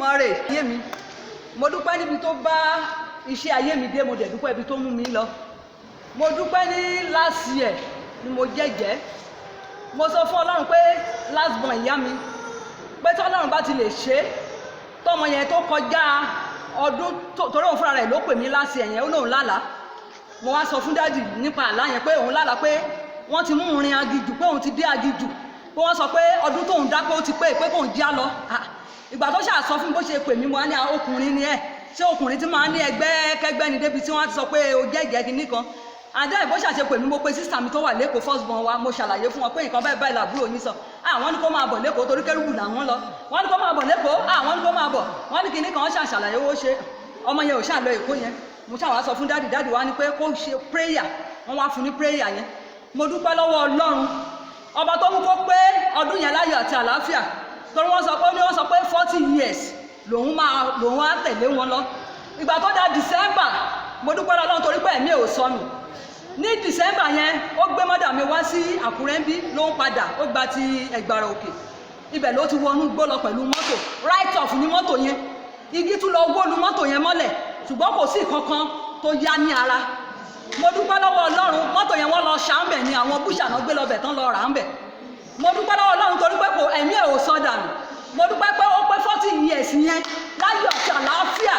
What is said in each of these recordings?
Elédùmarè ayé mi mo dúpẹ́ níbi tó bá iṣẹ́ ayé mi dé, mo dẹ̀ dúpẹ́ ibi tó mú mi lọ. Mo dúpẹ́ ní last year ni mo jẹ́jẹ́, mo sọ fún Ọlọ́run pé last born ìyá mi pé tí Ọlọ́run bá ti lè ṣe tọmọ yẹn tó kọjá ọdún torí òun fúnra rẹ̀ ló pè mí last year yẹn, ó lóun lálàá. Mo wá sọ fún dádì nípa àlá yẹn pé òun lálàá pé wọ́n ti mú un rin agijù, pé òun ti dé agijù, pé wọ́n sọ pé ọdún tóun dá pé ó ti pé kóun já lọ. Ìgbà tó ṣáà sọ fún bó ṣe pè mí, mo wá ní ọkùnrin ni ẹ, ṣé ọkùnrin tí máa ń ní ẹgbẹ́ kẹgbẹ́ ni débi tí wọ́n ti sọ pé o jẹ́jẹ́ kínní kan. Àdá ìbò ṣàṣe pè mí, mo pe sísà mi tó wà lẹ́kọ̀ọ́ first born wa, mo ṣàlàyé fún wọn pé nǹkan báyìí báyìí làbúrò yín sọ. Wọ́n ní kó máa bọ̀ lẹ́kọ̀ọ́ torí kẹ́rùbù làwọn lọ, wọ́n ní kó máa bọ̀ lẹ́kọ̀ọ́, wọ́n ní kó máa bọ̀, wọ́n ní kínní kan, wọ́n ṣàṣàlàyé owó ṣe. Ọmọ yẹn ò ṣáà lọ Èkó yẹn, mo ṣáà wá sọ fún dádì wa ní pé kó ṣe prayer, wọ́n wá fún ní prayer yẹn. Mo dúpẹ́ lọ́wọ́ Ọlọ́run ọba tó mú kó pé ọdún yẹn láyọ̀ àti àlàáfíà, torí wọ́n sọ pé 40 years lòun á tẹ̀lé wọn lọ. Ìgbà tó dá December, mo dúpẹ́ lọ́wọ́ Ọlọ́run torí pé ẹ̀mí ò sọnù. Ní December yẹn ó gbé mọ́dà mi wá sí Àkúrẹ́ ń bí, ló ń padà, ó gba ti Ẹ̀gbàrà Òkè, ibẹ̀ ló ti wọnú gbó lọ pẹ̀lú mọ́tò, right off ní mọ́tò yẹn, igi tún lọ wólu mọ́tò yẹn mọ́lẹ̀, ṣùgbọ́n kò sí kankan tó yá ní ara. Mo dúpẹ́ lọ́wọ́ Ọlọ́run, mọ́tò yẹn wọ́n lọ ṣàǹbẹ̀ ni àwọn búṣà náà gbé lọ bẹ̀ tán lọ rà ń bẹ̀. Mo dúpẹ́ lọ́wọ́ Ọlọ́run torí pé kò ẹ̀mí ẹ̀ ò sọ dànù. Mo dúpẹ́ pé ó pé 40 years yẹn láyọ̀ àti àlàáfíà.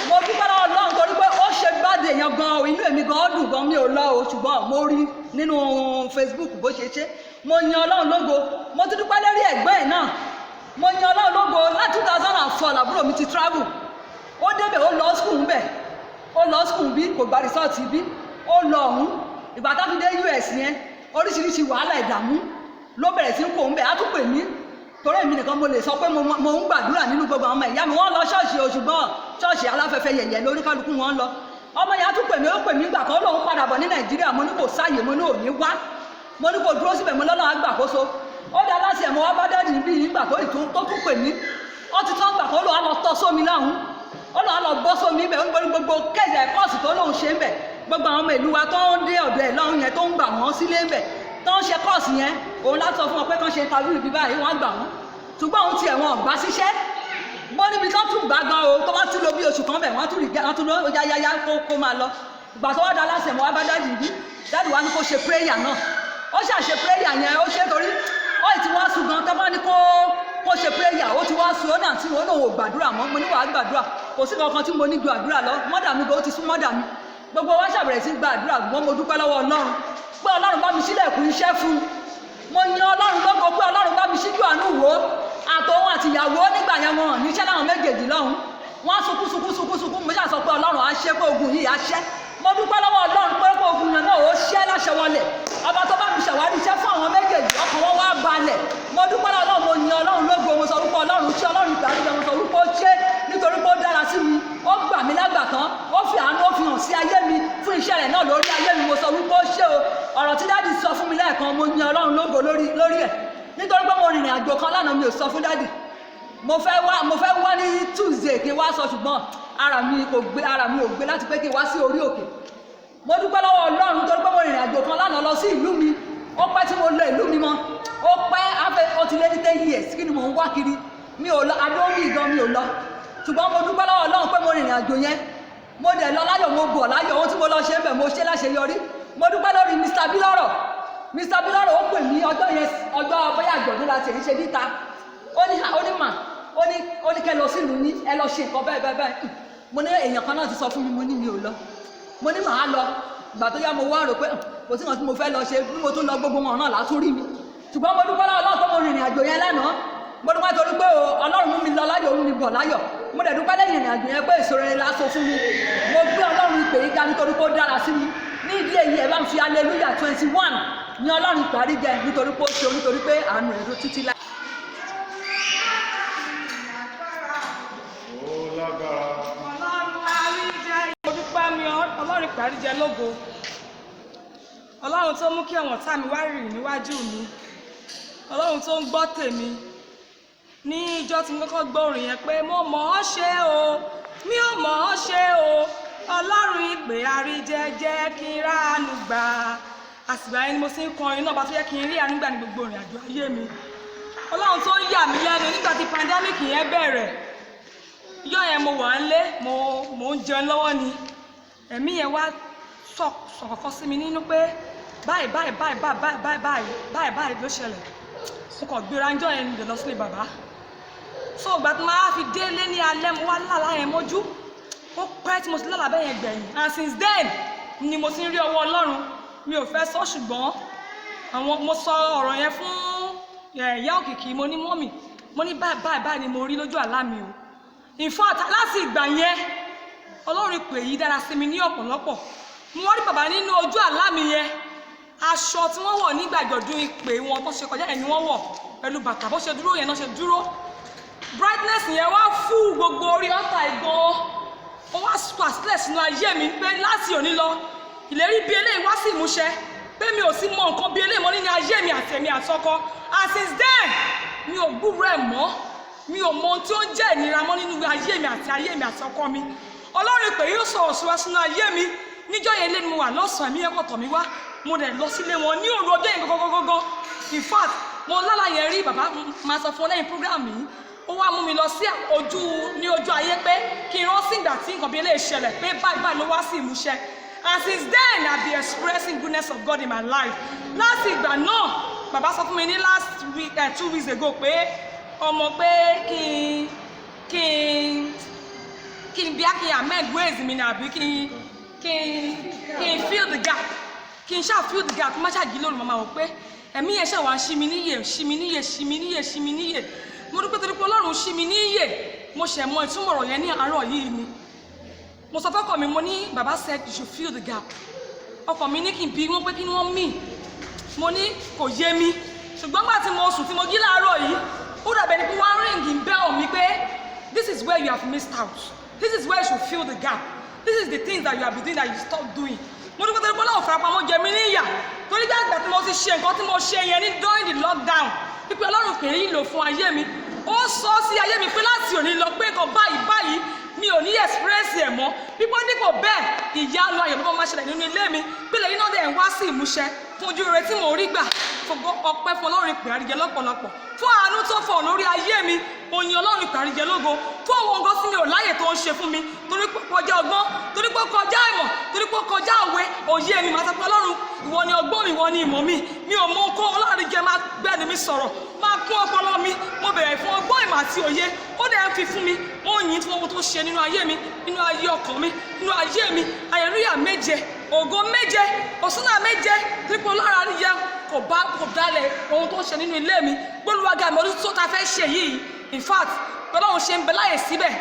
Mo dúpẹ́ lọ́wọ́ Ọlọ́run torí pé ó ṣe gbádùn èèyàn gan o, inú èmi gan ó dùn gan, mi ò lọ o, ṣùgbọ́n mo rí nínú Facebook bó ṣe ṣe. Mo yan Ọlọ́run lógo. Mo tún dúpẹ́ lérí ẹ̀gbẹ́ ẹ̀ náà. Mo yan Ọlọ́run lógo. Láti 2004 làbúrò mi ti travel. Ó débẹ̀, ó lọ school ń bẹ̀, ó lọ school bí, kò gba resort bí, ó lọ ọ̀hún. Ìgbà tó fi dé US yẹn, oríṣiríṣi wàhálà ìdààmú ló bẹ̀rẹ̀ sí ń kó ń bẹ̀. Á tún pè mí torí èmi nìkan mo lè sọ pé mo ń gbàdúrà nínú gbogbo àwọn ọmọ ìyá mi. Wọ́n lọ ṣọ́ọ̀ṣì o, ṣùgbọ́n ṣọ́ọ̀ṣì aláfẹ́fẹ́ yẹ̀yẹ̀ lórí kálukú wọn lọ. Ọmọ yẹn á tún pè mí, ó pè mí gbà kan lóun padà bọ̀ ní Nàìjíríà. Mo ní kò sáàyè, mo ní òní wá, mo ní kò dúró síbẹ̀, mo lọ́nà àgbàkóso. Ó dá láti ẹ̀mọ́ wá bá dẹ́ẹ̀dì níbí nígbà tó tún pè mí. Ó ti tán gbà kan lóun á lọ tọ́ sómi láhùn, ó lọ bọ́ sómi ibẹ̀, ó ń gbé gbogbo kẹ́sẹ̀ kọ́ọ̀sì tó lóun ṣe ń bẹ̀. Gbogbo àwọn ọmọ ìlú wa tó ń dé ọ̀dọ̀ ẹ̀ lọ́hùn yẹn tó ń gbà wọ́n sílé ń bẹ̀, tó ń ṣe kọ́ọ̀sì yẹn, òun láti sọ fún wọn pé kán ṣe interview ibi báyìí, wọ́n á gbà wọ́n. Ṣùgbọ́n òun tiẹ̀ wọn gbà síṣẹ́. Bó níbi tó tún gbà gan o, tó bá tún lo bí oṣù kan bẹ̀, wọ́n tún lọ yáyáyá kó máa lọ. Ìgbà tó wá da lásẹ̀ mọ́ wá bá dádì bí, dádì wa ní kó ṣe prayer náà. Ó ṣàṣe prayer yẹn, ó ṣe torí ó ti wá sùn gan, tó bá ní kó ṣe prayer, ó ti wá sùn, ó náà tí wọn ò gbàdúrà mọ́. Mo ní wàá gbàdúrà, kò sí kankan tí mo ní ju àdúrà lọ. Mọ́dà mi gan, ó ti sún mọ́dà mi. Gbogbo wa ṣàbẹ̀rẹ̀ sí gbàdúrà, gbọ́n mo dúpẹ́ lọ́wọ́ Ọlọ́run pé Ọlọ́run bá mi sílẹ̀kùn iṣẹ́ fún un. Mo yan Ọlọ́run lógo pé Ọlọ́run bá mi ṣíjú àánú wò ó. Àtòun àti ìyàwó nígbà yẹn wọn níṣẹ́ láwọn méjèèjì lọ́hùn. Wọ́n sunkún. Mo ṣáà sọ pé Ọlọ́run á ṣe, pé ogun yìí á ṣẹ́. Mo dúpẹ́ lọ́wọ́ Ọlọ́run pé ogun yẹn náà ó ṣẹ́ láṣẹ wọlé. Ọba tó bá mi ṣàwárí iṣẹ́ fún àwọn méjèèjì, ọkàn wọn wá balẹ̀. Mo dúpẹ́ lọ́wọ́ Ọlọ́run, mo yan Ọlọ́run lógo. Mo sọ wípé Ọlọ́run ṣé, Ọlọ́run ìgbàlódé, mo sọ wípé ó ṣe nítorí pé ó dára sí mi. Ó gbà mí lágbàtán, ó fi àánú, ó fi hàn sí ayé mi fún iṣẹ́ rẹ̀ náà lórí ayé mi. Mo sọ wípé ó ṣe o. Ọ̀rọ̀ tí dádì sọ fún mi lẹ́ẹ̀kan, mo yan Ọlọ́run lógo lórí ẹ̀. Nítorí pé mo rìnrìn àjò kan lánàá, mi ò sọ fún dádì. Mo fẹ́ wá ní Tuesday kí n wá sọ, ṣùgbọ́n ara mi ò gbé láti pé kí n wá sí orí òkè. Mo dúpẹ́ lọ́wọ́ Ọlọ́run nítorí pé mo rìnrìn àjò kan lánàá lọ sí ìlú mi. Ó pẹ́ tí mo lọ ìlú mi mọ́, ó pẹ́ ó ti lé ní 10 years. Kí ni mò ń wá kiri? Mi ò lọ adóhùn gan, mi ò lọ. Ṣùgbọ́n mo dúpẹ́ lọ́wọ́ Ọlọ́run pé mo rìnrìn àjò yẹn, mo dẹ̀ lọ láyọ̀, mo bọ̀ láyọ̀. Ohun tí mo lọ ṣe ń bẹ̀, mo ṣe láṣeyọrí. Mo dúpẹ́ lórí Mr. Bilọ́rọ̀. Mr. Bilọ́rọ̀ ó pè mí ọjọ́ yẹn, ọjọ́ bóyá àjọ̀dún láti èyí ṣe níta. Ó ní kẹ́ lọ sí ìlú ní, ẹ lọ ṣe nǹkan bẹ́ẹ̀. Mo ní èèyàn kan náà ti sọ fún mi, mo ní mi ò lọ. Mo ní màá lọ. Ìgbà tó yá mo wá rò pé kò sí nǹkan tí mo fẹ́ lọ ṣe, bí mo tún lọ gbogbo wọn náà látún rí mi. Ṣùgbọ́n mo dúpẹ́ lọ́wọ́ Ọlọ́run pé mo rìnrìn àjò yẹn lánàá. Mo dúpẹ́ torí pé Ọlọ́run mú mi lọ láyọ̀, ó mú mi bọ̀ láyọ̀. Mo dẹ̀ dúpẹ́ lẹ́yìn ìrìn àjò yẹn pé ìṣòro rẹ̀ lásán fún mi. Mo gbé Ọlọ́run ìpè yìí ga nítorí pé ó dára sí mi. Ní ìdí èyí ẹ bá ń fi hallelujah 21 ní Ọlọ́run ìparí jẹ nítorí pé ó ṣe, nítorí pé àánú rẹ̀ ló títí láì. Mo dúpẹ́ mi Ọlọ́run ìparí jẹ lógo. Ọlọ́run tó mú kí àwọn ọ̀tá mi wá rìn níwájú mi. Ọlọ́run tó ń gbọ́ tèmi. Ní ìjọ́ tí mo kọ́kọ́ gbọ́ orin yẹn pé mo mọ̀ ọ́ ṣe o, mi ò mọ̀ ọ́ ṣe o. Ọlọ́run ìpè àríjẹ jẹ́ kí n ránu gbà. Àsìgbà yẹn ni mo sì ń kọrin náà bá tó yẹ kí n rí àánú gbà ní gbogbo ìrìn àjò ayé mi. Ọlọ́run tó ń yà mí lẹ́nu nígbà tí pandemic yẹn bẹ̀rẹ̀. mo wà ń lé mo ń jẹun lọ́wọ́ ni ẹ̀mí yẹn wá sọ̀kọ̀kọ̀ sí mi nínú pé báyìí ló ṣẹlẹ̀ mo kàn gbéra ń jọ yẹn lọ sílé bàbá so ìgbà tí máa fi délé ní alẹ́ mo wá lálá yẹn mójú ó pẹ́ tí mo ti lálàá bẹ́ẹ̀ yẹn gbẹ̀yìn and since then ni mo ti ń rí ọwọ́ Ọlọ́run mi ò fẹ́ sọ ṣùgbọ́n mo sọ ọ̀rọ̀ yẹn fún ìyá òkìkí mo ní mọ́mì mo ní báyìí ni mo rí lójú àlá mi o in fact láti ìgbà yẹn Ọlọ́run pè yí dára sí mi ní ọ̀pọ̀lọpọ̀ mo wá rí bàbá nínú ojú àlá mi yẹn aṣọ tí wọ́n wọ̀ nígbà àjọ̀dún ìpè wọn tó ṣe kọjá yẹn ni wọ́n wọ̀ pẹ̀lú bàtà bó ṣe dúró yẹn náà ṣe dúró brightness yẹn wá fún gbogbo orí ọ̀tá ìgbọ́n ó wá sọ àsílẹ̀ sínú ayé mi pé láti òní lọ ìlérí bí eléyìí wá sí ìmúṣẹ pé mi ò sí mọ nǹkan bí eléyìí mọ́ nínú ayé mi àti èmi àtọkọ and since then mi ò gbúrò ẹ̀ mọ́ mi ò mọ ohun tí ó ń jẹ́ ìnira mọ́ nínú ayé mi àti ọkọ mi Ọlọ́run pé yóò sọ̀rọ̀ síwá sínú ayé mi níjọ́ yẹn lé ni mo wà lọ́sàn-án mi ẹ̀kọ́ tọ̀ mi wá mo dẹ̀ lọ sílé wọn ní òru ọjọ́ yẹn gangan in fact mo lálàá yẹn rí bàbá máa sọ fún ọ lẹ́yìn program yìí ó wá mú mi lọ sí ojú ayé pé kí n rántí ìgbà tí nǹkan bí eléyìí ṣẹlẹ̀ pé báyìí ló wá sí ìmúṣẹ and since then I be expressing goodness of God in my life láti ìgbà náà bàbá sọ fún mi ní last week 2 weeks ago pé ọmọ pé kí n bí kí n amend ways mi nàbí kí n fill the gap kí n ṣáà fill the gap má ṣáàjì lóru màmá wò pé ẹ̀mí yẹn ṣáà wá ń ṣí mi níyè mo dúpẹ́ torí pé Ọlọ́run ṣí mi níyè mo ṣẹ̀ mọ ìtumọ̀ ọ̀rọ̀ yẹn ní àárọ̀ yìí ni mo sọ fọ́kọ mi mo ní bàbá said you should fill the gap ọkọ mi ní kí n bí wọ́n pé kí ni wọ́n mì mo ní kò yé mi ṣùgbọ́n gbà tí mo sùn tí mo jí láàárọ̀ yìí ó dàbẹ̀ ni pé wọ́n ring bell mi pé this is where you have missed out this is where you should fill the gap this is the things that you have been doing that you stop doing mo dúpẹ́ torí pé Ọlọ́run farapamọ́ jẹ mí níyà torí gbàgbà tí mo ti ṣe nǹkan tí mo ṣe yẹn ní during the lockdown pípẹ́ Ọlọ́run pè é yìí lò fún ayé mi ó sọ sí ayé mi pé láti òní lọ pé nǹkan báyìí mi ò ní express ẹ̀ mọ́ pípọ́ dípò bẹ́ẹ̀ ìyanu ayọ̀ ló máa ṣẹlẹ̀ nínú ilé mi pílẹ̀ yìí náà dẹ̀ ń wá sí ìmúṣẹ fún ojú rere tí mò ń rí gbà ọpẹ́ fún Ọlọ́run ìpè àríjẹ lọ́pọ̀lọpọ̀ fún àánú tó fọ̀ lórí ayé mi oyin Ọlọ́run ìpè àríjẹ lógo fún àwọn nǹkan tí mi ò láyè tó ń ṣe fún mi torí pé kọjá ọgbọ́n torí pé kọjá ìmọ̀ torí pé kọjá òwe òye mi màá sọ pé Ọlọ́run ìwọ ni ọgbọ́n mi ìwọ ni ìmọ̀ mi ò mọ nǹkan Ọlọ́run àríjẹ máa gbẹ́ni mi sọ̀rọ̀ máa kún ọpọlọ mi mo bẹ̀rẹ̀ fún ọgbọ́n ìmọ̀ àti òye ó dẹ̀ ń fi fún mi ó yìn fún ohun tó ṣe nínú ayé mi nínú ayé ọkàn mi nínú ayé mi hallelujah 7 ògo 7 òsánà 7 torí pé Ọlọ́run àríjẹ kò dálẹ̀ ohun tó ṣe nínú ilé mi gbólúwàgà mi ọdún tó ta fẹ́ ṣe yìí in fact Ọlọ́run ṣe ń bẹ láyè síbẹ̀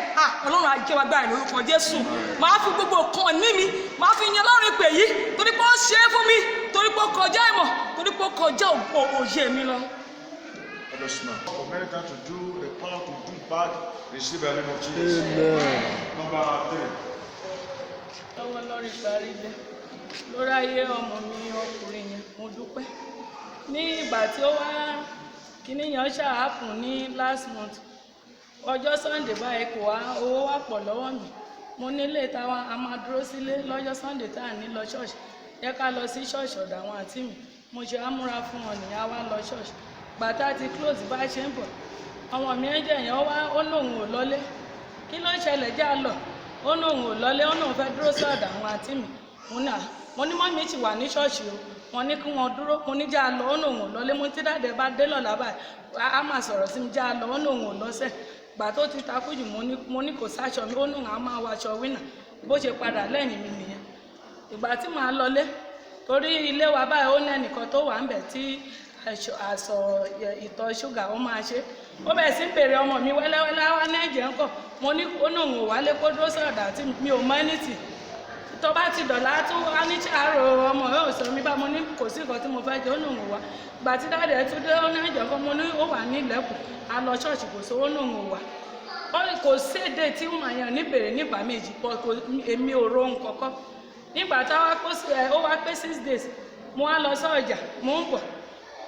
Ọlọ́run á jẹ́ wa gbára lórúkọ Jésù máa fi gbogbo kan ní mi máa fi yan Ọlọ́run ìpè yìí torí pé ó ṣe é fún mi torí pé ó kọjá ìmọ̀ torí pé ó kọjá òye mi lọ. For America to do the power to do bad, receive the name of Jesus. Amen. Number 3. Lọ́wọ́ lórí parí dé lórí ayé ọmọ mi ọkùnrin yẹn mo dúpẹ́ ní ìgbà tí ó wá kíní yẹn ṣàápùn ní last month ọjọ́ Sunday báyìí kò wá owó wà pọ̀ lọ́wọ́ mi mo nílé táwa a máa dúró sílé lọ́jọ́ Sunday tá à ní lọ ṣọ́ọ̀ṣì yẹ ká lọ sí ṣọ́ọ̀ṣì ọ̀dọ̀ àwọn àǹtí mi mo ṣe àmúra fún wọn nìyá wa lọ ṣọ́ọ̀ṣì bàtà ti close bá ṣe ń bọ̀ ọmọ mi ẹ̀jẹ̀ yẹn wá ó lóun ò lọlé kí ló ṣẹlẹ̀ já lọ ó lóun ò lọlé ó lóun fẹ́ dúró sí ọ̀dọ̀ àwọn àǹtí mi mo ní mọ́mí ti wà ní ṣọ́ọ̀ṣì o wọ́n ní kí wọ́n dúró mo ní já lọ ó lóun ò lọlé mo ti dáadé bá dé lọ́la báyìí á máa sọ̀rọ̀ sí mi já lọ ó lóun ò lọ́sẹ̀ gbà tó ti takú jù mo ní kò sáṣọ mi ó lóun á máa wọ aṣọ wínà bó ṣe padà lẹ́yìn mi nìyẹn ìgbà tí màá lọlé torí ilé wa báyìí ó lẹ́nìkan tó wà ń bẹ̀ tí àṣọ ìtọ̀ ṣúgà ó máa ṣe ó bẹ̀rẹ̀ sí bèrè ọmọ mi wẹ́lẹ́wẹ́lẹ́ wá nẹ́ẹ̀jẹ̀ ńkọ̀ mo ní ó náà ò wálé kó dúró sọ̀dà tí mi ò mọ ẹnìtì tó bá ti dọ̀là tó wá ní ṣàárò ọmọ yóò sọ mi bá mo ní kò sí nǹkan tí mo fẹ́ jẹ ó náà ò wá gbà tí dáadé tó dé ó nẹ́ẹ̀jẹ̀ ńkọ̀ mo ní ó wà ní ilẹ̀kùn a lọ ṣọ́ọ̀ṣì kò sówó náà ò wá kò séde tí ó máa yàn níbèrè nígbà méjì pọ̀ èmi ò rohun kọ̀kọ́ nígbà ó wá pé 6 days mo wá lọ sọ́ọ̀jà mo ń bọ̀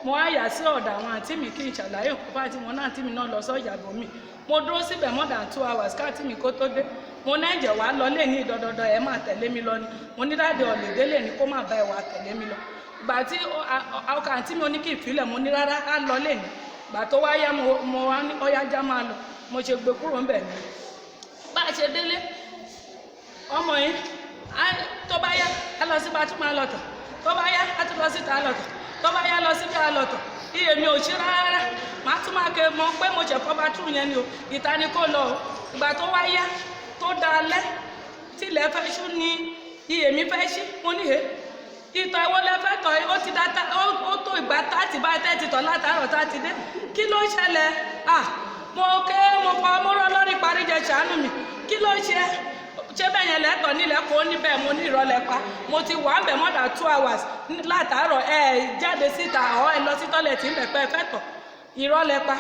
mo á yà sí ọ̀dọ̀ àwọn àǹtí mi kí n ṣàlàyé nǹkan bá tí wọn náà àǹtí mi náà lọ sọ́jà bòmí mo dúró síbẹ̀ more than 2 hours káàtì mi kó tó dé mo náà ẹ̀jẹ̀ wá lọ lé ní ìdọ́dọ́dọ́ ẹ̀ máa tẹ̀lé mi lọ ni mo ní dáadé ọ̀lẹ́dẹ́ lè ní kó má bá ẹ̀ wá tẹ̀lé mi lọ ìgbà tí ọkọ̀ àǹtí mi ní kí ìfilẹ̀ mo ní rárá á lọ lé ní ìgbà tó wá yá mo wá ní ọyá já máa lọ mo ṣe gbé kúrò ńbẹ̀ ni bá a ṣe délé ọmọ yìí tó bá yá á lọ sí bathroom alọ̀tọ̀, tó bá yá á tún lọ síta alọ̀tọ̀, tó bá yá lọ síbi alọ̀tọ̀. Iye mi ò ṣe rárá, màá tún máa ké mọ pé mo ṣẹ̀kọ́ bathroom yẹn ni o, ìta ni kò lọ o. Ìgbà tó wá yá tó dalẹ́ tí ilẹ̀ fẹ́ ṣú ni iye mi fẹ́ ṣí, mo ní he ìtọ̀ ìwọ lẹ́fẹ́ tọ̀ ó ti dáta ó tó ìgbà 30 báyìí 30 tọ̀ látàárọ̀ 30 dé, kí ló ṣẹlẹ̀? Mo pa mọ́rọ́ lórí Paríjẹ ṣàánú mi, kí ló ṣe bẹ́ẹ̀ yẹn lẹ́tọ̀ nílẹ̀ kó níbẹ̀ mo ní ìrọ̀lẹ́ pa, mo ti wà ń bẹ̀ more than 2 hours látàárọ̀ jáde síta ọ̀ lọ sí tọ́lẹ̀tì ń bẹ̀ pẹ́ fẹ́ tọ̀ ìrọ̀lẹ́ pa.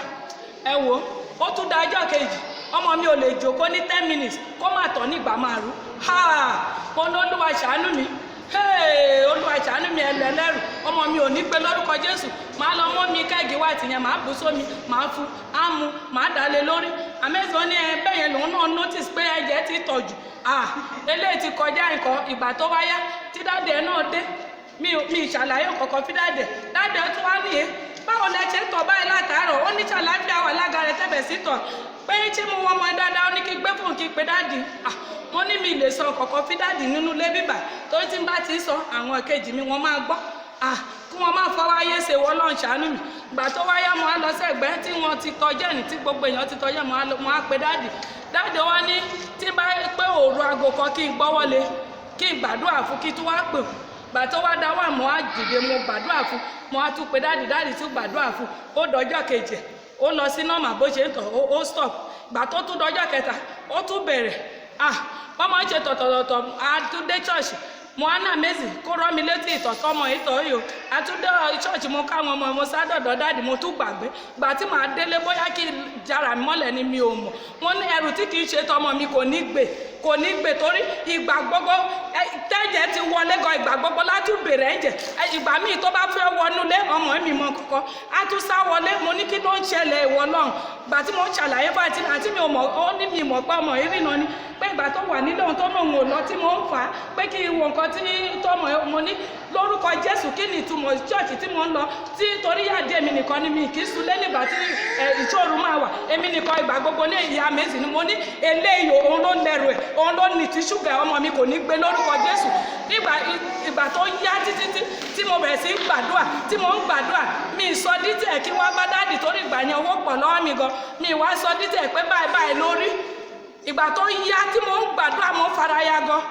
Wò ó tún da ọjọ́ kejì ọmọ mi ò lè jókòó ní 10 minutes kó má tọ̀ nígbà márùn. Mo ní Olúwa ṣàánú mi, Olúwa ṣàánú mi ẹlẹ́lẹ́rù, ọmọ mi ò ní pé lórúkọ Jésù. Màá lọ mọ́ mi kẹ́gì wá tìyẹn, màá bù sómi, màá fún ámú, màá dálé lórí. Àmẹ́sàn ní bẹ́ẹ̀ yẹn lòun náà notice pé ẹ̀jẹ̀ ti tọ̀ jù. Eléyìí ti kọjá nǹkan. Ìgbà tó wáyá tí dáàdì ẹ̀ náà dé, mi ìṣàlàyé kọ̀ọ̀kan fi dáàdì ẹ̀ tún wá nìyẹn. Báwo lẹ ṣe ń tọ̀ báyìí látàárọ̀? Ó ní ṣàlàáfíà wà lága rẹ̀ tẹ̀bẹ̀ sí tọ̀. Pé ṣé mo wọ ọmọ dáadáa? Ó ní kí gbé fóun kí pe dáàdì. Mo ní mi lè sọ kọ̀ọ̀kan fi dáàdì nínú ilé bíbà torí tí n bá ti sọ àwọn kejì mi wọ́n máa gbọ́. Kí wọ́n máa fọwọ́ ayé ṣe wọ́n lọ́n ṣàánú mi. Ìgbà tó wáyá mo á lọ sẹ́gbẹ́ tí wọ́n ti tọ́jẹ́ ní tí gbogbo èèyàn ti tọ́jẹ́ mo á pe dáàdì. Dáàdì wá ní tí bá pé òru aago kan kí n gbọ́wọ́lé kí n gbàdúrà fún kí tó wá pè. Ìgbà tó wá dá wà mo á dìde mo gbàdúrà fún, mo á tún pe dáàdì tún gbàdúrà fún. Ó dọjọ́ kejì ó lọ sí nọ́mà bó ṣe ń tọ̀ ó stop. Ìgbà tó tún dọjọ́ kẹta ó tún bẹ̀rẹ̀. Bọ́mọ ń ṣe tọ̀tọ̀tọ̀ àtúndé ṣọ́ọ̀ṣì mo á náà méjì kó rọ́ mi létí ìtọ̀tọ̀ ọmọ ìtọ̀ yìí o. Àtúndé ṣọ́ọ̀ṣì mo káwọn ọmọ mo sádọ̀dọ̀ dáàdì mo tún gbàgbé. Gbà tí màá délé bóyá kí jara mi mọ́lẹ̀ ni mi ò mọ̀. Mo ní ẹrù tí kì í ṣe tọmọ mi kò ní gbé torí ìgbà gbogbo tẹ́jẹ̀ ti wọlé gan ìgbà gbogbo láti bèrè ẹ̀jẹ̀. Ìgbà míì tó bá fẹ́ wọnúlé ọmọ mi mọ kọ̀kọ́ á tún sá wọlé. Mo ní kí ló ń ṣẹlẹ̀ ìwọ náà? Gbà tí mo ṣàlàyé fún àti mi ò mọ̀ ó ní mi mọ̀ pé ọmọ ìrìnà ni pé ìgbà tó wà nílé ohun tó náà ò lọ tí mo ń fà á pé kí n wo nǹkan tí tọmọ mo ní lórúkọ Jésù kí ni ìtumọ̀ ṣọ́ọ̀ṣì tí mo ń lọ tí torí yàdí èmi nìkan ni mi kì í sulé nígbà tí ìṣòro máa wà èmi nìkan ìgbà gbogbo ní ìyá méjì ni mo ní eléyìí òun ló lẹ́rù ẹ̀ òun ló ní ti ṣúgà ọmọ mi kò ní gbé lórúkọ Jésù. Ìgbà tó yá títí tí mo bẹ̀rẹ̀ sí gbàdúrà tí mo ń gbàdúrà mi sọ dítẹ̀ kí wọ́n bá dáàdì torí ìgbà yẹn owó pọ̀ lọ́wọ́ mi gan mi wá sọ dítẹ̀ pé báyìí lórí. Ìgbà tó yá tí mo ń gbàdúrà mo fara ya gan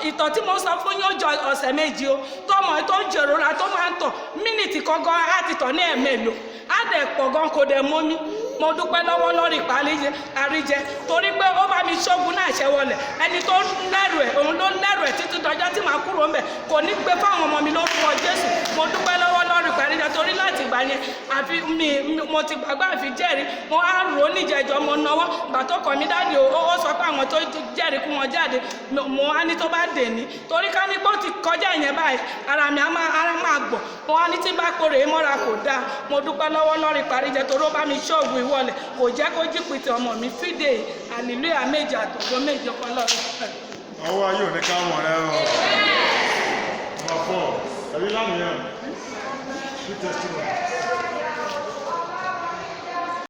ìtọ̀ tí mo sọ fún yóò jọ ọ̀sẹ̀ méjì o tọmọ tó ń jèrora tó máa ń tọ̀ mínítì kan gan á ti tọ̀ ní ẹ̀mẹ́lò á dẹ̀ pọ̀ gan kò dẹ̀ mọ́ mi. Mo dúpẹ́ lọ́wọ́ lórí àríjẹ torí pé ó bá mi ṣógun náà ṣẹ́wọlẹ̀ ẹni tó lẹ́rù ẹ̀ òun ló lẹ́rù ẹ̀ títí dọjọ́ tí màá kúrò ńbẹ̀ kò ní gbé fáwọn ọmọ mi lórúkọ Jésù. Mo dúpẹ́ lọ́wọ́ lórí àríjẹ torí láti ìgbà yẹn àfi mo ti gbàgbọ́ àfi jẹ́rìí mo á rò ó níjẹ̀jọ́ mo náwó gbà tó kọ̀ mí dáàdì ó sọ pé àwọn tó jẹ́rìí kú wọn jáde mo á ní tó bá dè ní torí ká ní pé ó ti kọjá ìyẹn báyìí ara mi ara máa gbọ̀ mo á ní tí bá kórè mọ́ra kò dáa. Mo dúpẹ́ lọ́wọ́ lórí àríjẹ torí ó bá mi ṣọ́ọ̀gù ìwọlẹ̀ kò jẹ́ kó jí pété ọmọ mi fídè hallelujah méjì àtọ̀gbọ́n méjì ọkọ lọ́rùn. Ọwọ́ ayé ò ní ká wọ̀n rẹ o. Number 4, ẹ̀rí lánàá yẹn, good testimony.